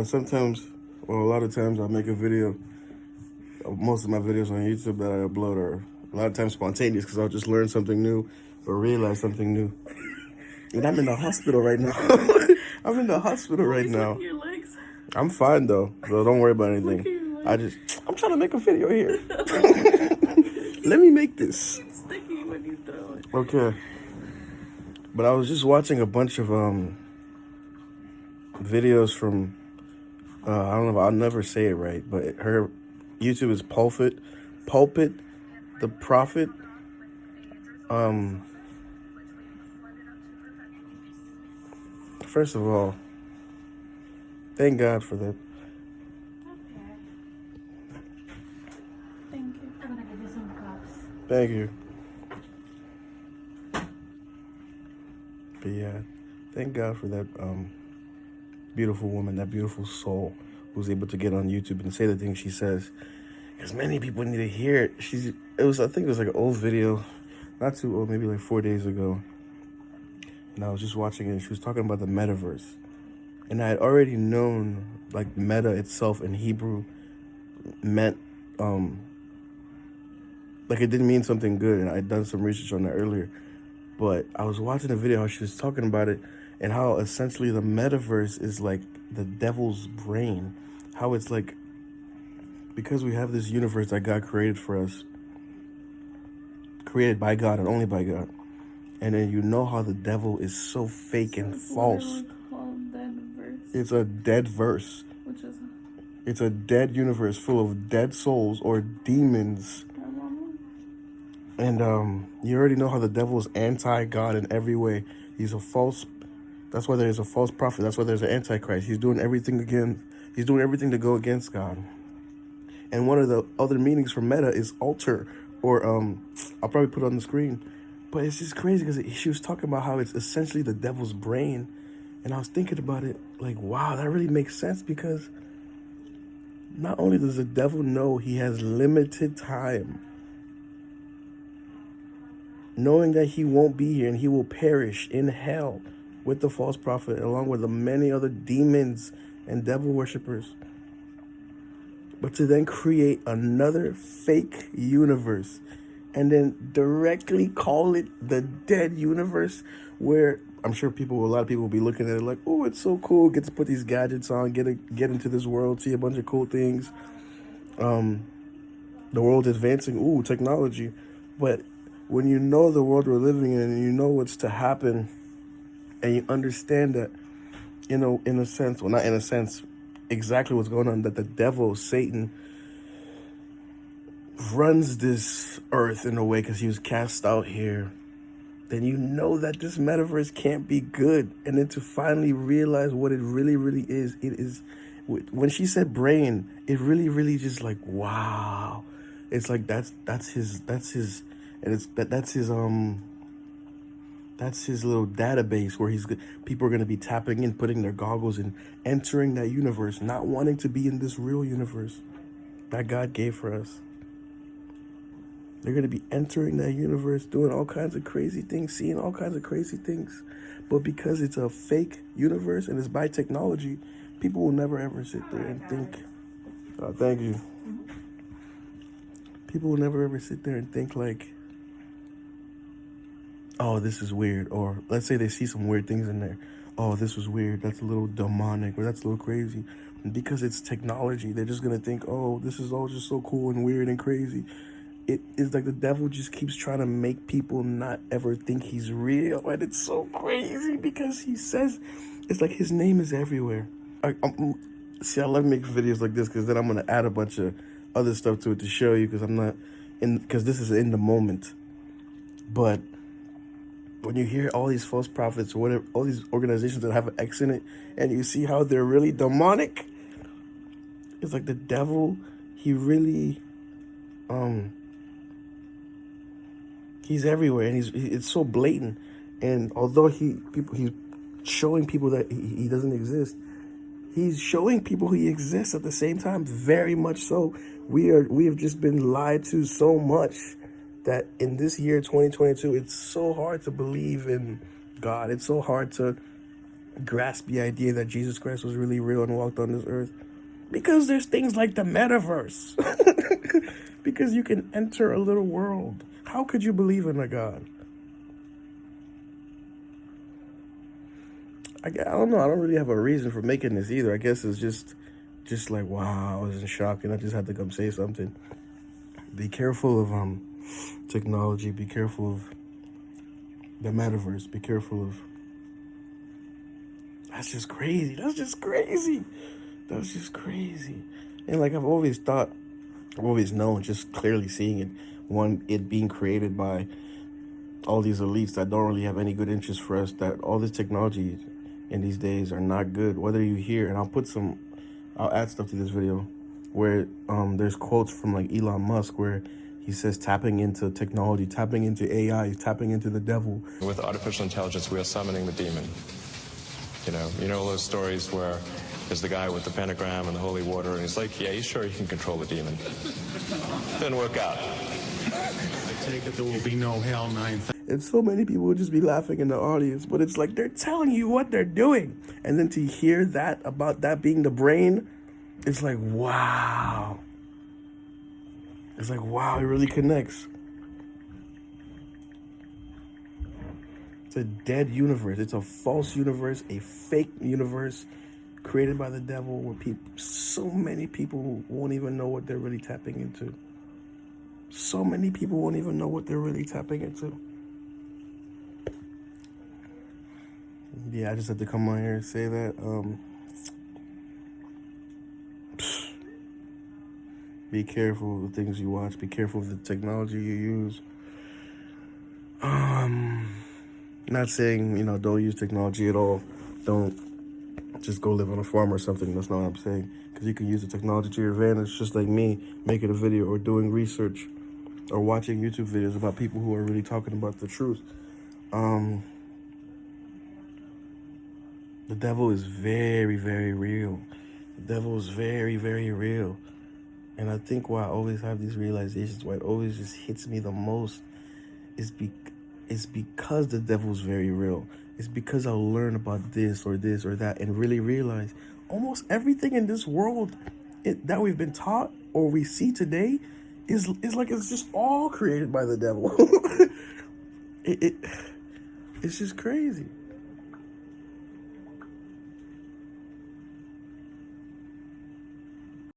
sometimes, well, a lot of times I'll make a video. Most of my videos on YouTube that I upload are a lot of times spontaneous because I'll just learn something new or realize something new. And I'm in the hospital right now. I'm in the hospital right now. Look at your legs. I'm fine though, so don't worry about Look at anything. your legs. I'm trying to make a video here. Let me make this. It's sticky when you throw it. Okay. But I was just watching a bunch of videos from I don't know, I'll never say it right, but her YouTube is Pulpit, the Prophet. First of all, thank God for that. Thank you. I'm gonna give you some cups. Thank you. But yeah, thank God for that beautiful woman, that beautiful soul who's able to get on YouTube and say the things she says. Because many people need to hear it. I think it was like an old video, not too old, maybe like 4 days ago. And I was just watching it and she was talking about the metaverse. And I had already known like meta itself in Hebrew meant like it didn't mean something good, and I'd done some research on that earlier. But I was watching a video how she was talking about it and how essentially the metaverse is like the devil's brain. How it's like, because we have this universe that God created for us, created by God and only by God. And then you know how the devil is so fake and false. Called dead verse. It's a dead verse. Which is It's a dead universe full of dead souls or demons. And you already know how the devil is anti-God in every way. He's a false. That's why there's a false prophet. That's why there's an antichrist. He's doing everything to go against God. And one of the other meanings for meta is altar, or I'll probably put it on the screen. But it's just crazy because she was talking about how it's essentially the devil's brain. And I was thinking about it like, wow, that really makes sense, because not only does the devil know he has limited time, knowing that he won't be here and he will perish in hell with the false prophet, along with the many other demons and devil worshippers. But to then create another fake universe and then directly call it the dead universe, where I'm sure a lot of people will be looking at it like, oh, it's so cool, get to put these gadgets on, get into this world, see a bunch of cool things. The world advancing, ooh, technology. But when you know the world we're living in and you know what's to happen, and you understand that, in a sense, well, not in a sense, exactly what's going on, that the devil, Satan, runs this earth in a way because he was cast out here, then you know that this metaverse can't be good. And then to finally realize what it really, really is, it is, when she said brain, it really, really just like, wow. It's like that's his and that's his little database where people are going to be tapping in, putting their goggles and entering that universe, not wanting to be in this real universe that God gave for us. They're going to be entering that universe, doing all kinds of crazy things, seeing all kinds of crazy things. But because it's a fake universe and it's by technology, people will never ever sit there and think, thank you. People will never ever sit there and think like, oh, this is weird. Or let's say they see some weird things in there. Oh, this was weird. That's a little demonic, or that's a little crazy. And because it's technology, they're just going to think, oh, this is all just so cool and weird and crazy. It is like the devil just keeps trying to make people not ever think he's real. And it's so crazy because he says, it's like his name is everywhere. I love making videos like this because then I'm going to add a bunch of other stuff to it to show you, because this is in the moment. But when you hear all these false prophets or whatever, all these organizations that have an X in it, and you see how they're really demonic, it's like the devil, he really, he's everywhere, and it's so blatant. And although he's showing people that he doesn't exist, he's showing people he exists at the same time, very much so. We have just been lied to so much that in this year 2022, it's so hard to believe in God. It's so hard to grasp the idea that Jesus Christ was really real and walked on this earth? Because there's things like the metaverse. Because you can enter a little world. How could you believe in a God? I don't know. I don't really have a reason for making this either. I guess it's just like, wow, I was in shock and I just had to come say something. Be careful of technology. Be careful of the metaverse. Be careful of... That's just crazy. That's just crazy. That's just crazy. And like I've always known, just clearly seeing it, one, it being created by all these elites that don't really have any good interest for us, that all this technology in these days are not good. Whether you hear, and I'll add stuff to this video where there's quotes from like Elon Musk where he says tapping into technology, tapping into AI, tapping into the devil. With artificial intelligence, we are summoning the demon. You know those stories where there's the guy with the pentagram and the holy water, and he's like, yeah, you sure you can control the demon? Didn't work out. I take it there will be no hell 9,000. And so many people would just be laughing in the audience, but it's like they're telling you what they're doing. And then to hear that, about that being the brain, it's like, wow. It's like, wow, it really connects. It's a dead universe. It's a false universe, a fake universe created by the devil where so many people won't even know what they're really tapping into. So many people won't even know what they're really tapping into. Yeah, I just had to come on here and say that. Be careful of the things you watch. Be careful of the technology you use. Not saying, don't use technology at all. Don't just go live on a farm or something. That's not what I'm saying. Because you can use the technology to your advantage, just like me making a video or doing research or watching YouTube videos about people who are really talking about the truth. The devil is very, very real. The devil is very, very real. And I think why I always have these realizations, why it always just hits me the most, is because the devil's very real. It's because I'll learn about this or that and really realize almost everything in this world that we've been taught or we see today is like it's just all created by the devil. It's just crazy.